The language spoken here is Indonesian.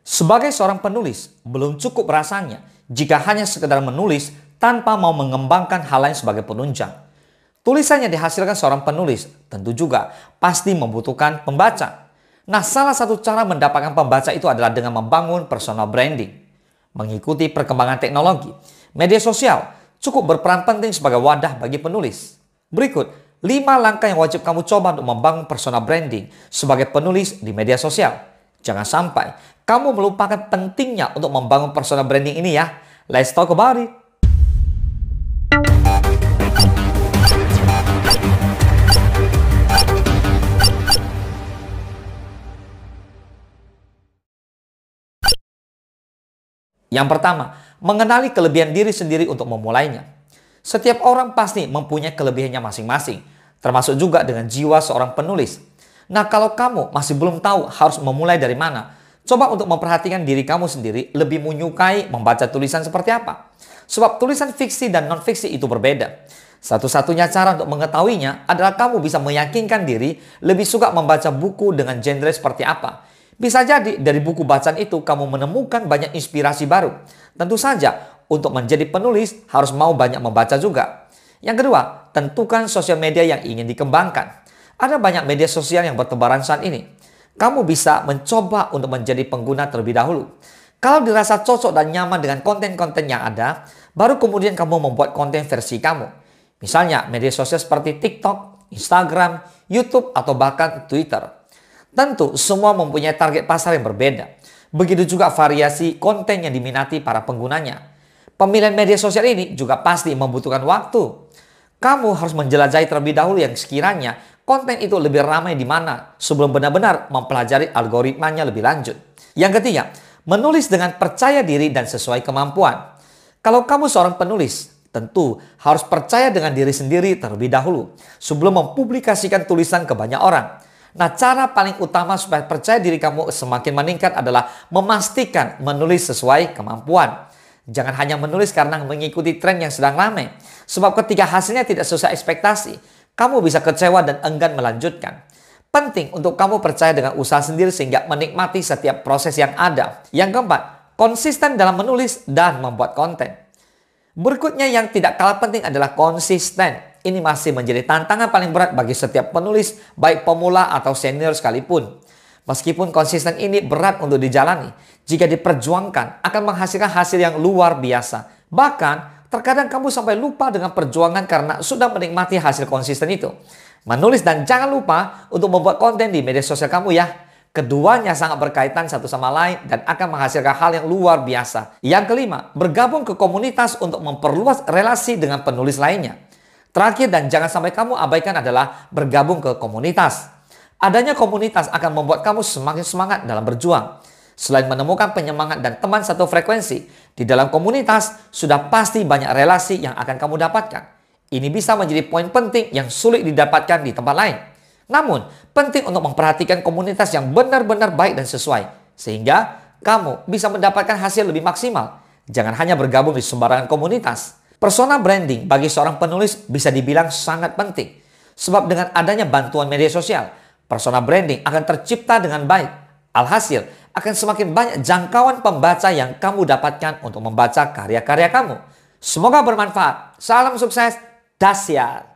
Sebagai seorang penulis, belum cukup rasanya jika hanya sekedar menulis tanpa mau mengembangkan hal lain sebagai penunjang. Tulisan yang dihasilkan seorang penulis tentu juga pasti membutuhkan pembaca. Nah, salah satu cara mendapatkan pembaca itu adalah dengan membangun personal branding. Mengikuti perkembangan teknologi, media sosial cukup berperan penting sebagai wadah bagi penulis. Berikut 5 langkah yang wajib kamu coba untuk membangun personal branding sebagai penulis di media sosial. Jangan sampai kamu melupakan pentingnya untuk membangun personal branding ini ya. Let's talk about it. Yang pertama, mengenali kelebihan diri sendiri untuk memulainya. Setiap orang pasti mempunyai kelebihannya masing-masing, termasuk juga dengan jiwa seorang penulis. Nah, kalau kamu masih belum tahu harus memulai dari mana, coba untuk memperhatikan diri kamu sendiri lebih menyukai membaca tulisan seperti apa. Sebab tulisan fiksi dan non-fiksi itu berbeda. Satu-satunya cara untuk mengetahuinya adalah kamu bisa meyakinkan diri lebih suka membaca buku dengan genre seperti apa. Bisa jadi dari buku bacaan itu kamu menemukan banyak inspirasi baru. Tentu saja untuk menjadi penulis harus mau banyak membaca juga. Yang kedua, tentukan sosial media yang ingin dikembangkan. Ada banyak media sosial yang bertebaran saat ini. Kamu bisa mencoba untuk menjadi pengguna terlebih dahulu. Kalau dirasa cocok dan nyaman dengan konten-konten yang ada, baru kemudian kamu membuat konten versi kamu. Misalnya media sosial seperti TikTok, Instagram, YouTube, atau bahkan Twitter. Tentu semua mempunyai target pasar yang berbeda. Begitu juga variasi konten yang diminati para penggunanya. Pemilihan media sosial ini juga pasti membutuhkan waktu. Kamu harus menjelajahi terlebih dahulu yang sekiranya konten itu lebih ramai di mana sebelum benar-benar mempelajari algoritmanya lebih lanjut. Yang ketiga, menulis dengan percaya diri dan sesuai kemampuan. Kalau kamu seorang penulis, tentu harus percaya dengan diri sendiri terlebih dahulu sebelum mempublikasikan tulisan ke banyak orang. Nah, cara paling utama supaya percaya diri kamu semakin meningkat adalah memastikan menulis sesuai kemampuan. Jangan hanya menulis karena mengikuti tren yang sedang ramai. Sebab ketika hasilnya tidak sesuai ekspektasi, kamu bisa kecewa dan enggan melanjutkan. Penting untuk kamu percaya dengan usaha sendiri sehingga menikmati setiap proses yang ada. Yang keempat, konsisten dalam menulis dan membuat konten. Berikutnya yang tidak kalah penting adalah konsisten. Ini masih menjadi tantangan paling berat bagi setiap penulis, baik pemula atau senior sekalipun. Meskipun konsisten ini berat untuk dijalani, jika diperjuangkan akan menghasilkan hasil yang luar biasa. Bahkan, terkadang kamu sampai lupa dengan perjuangan karena sudah menikmati hasil konsisten itu. Menulis dan jangan lupa untuk membuat konten di media sosial kamu ya. Keduanya sangat berkaitan satu sama lain dan akan menghasilkan hal yang luar biasa. Yang kelima, bergabung ke komunitas untuk memperluas relasi dengan penulis lainnya. Terakhir dan jangan sampai kamu abaikan adalah bergabung ke komunitas. Adanya komunitas akan membuat kamu semakin semangat dalam berjuang. Selain menemukan penyemangat dan teman satu frekuensi, di dalam komunitas sudah pasti banyak relasi yang akan kamu dapatkan. Ini bisa menjadi poin penting yang sulit didapatkan di tempat lain. Namun, penting untuk memperhatikan komunitas yang benar-benar baik dan sesuai. Sehingga kamu bisa mendapatkan hasil lebih maksimal. Jangan hanya bergabung di sembarangan komunitas. Personal branding bagi seorang penulis bisa dibilang sangat penting. Sebab dengan adanya bantuan media sosial, personal branding akan tercipta dengan baik. Alhasil, akan semakin banyak jangkauan pembaca yang kamu dapatkan untuk membaca karya-karya kamu. Semoga bermanfaat. Salam sukses. Dahsyat.